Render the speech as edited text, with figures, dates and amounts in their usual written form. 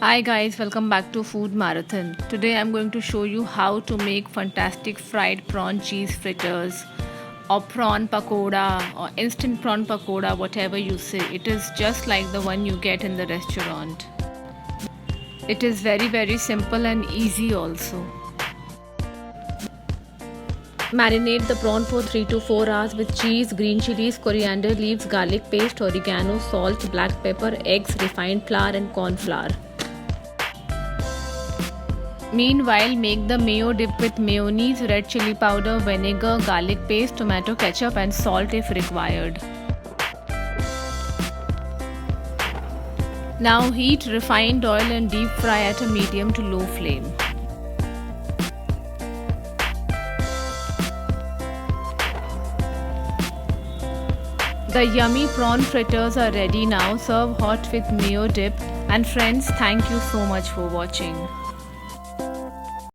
Hi guys, welcome back to Food Marathon. Today I'm going to show you how to make fantastic fried prawn cheese fritters or prawn pakoda or instant prawn pakoda, whatever you say. It is just like the one you get in the restaurant. It is very simple and easy also. Marinate the prawn for 3 to 4 hours with cheese, green chilies, coriander leaves, garlic paste, oregano, salt, black pepper, eggs, refined flour and corn flour. Meanwhile, make the mayo dip with mayonnaise, red chili powder, vinegar, garlic paste, tomato ketchup and salt if required. Now heat refined oil and deep fry at a medium to low flame. The yummy prawn fritters are ready now. Serve hot with mayo dip. And friends, thank you so much for watching.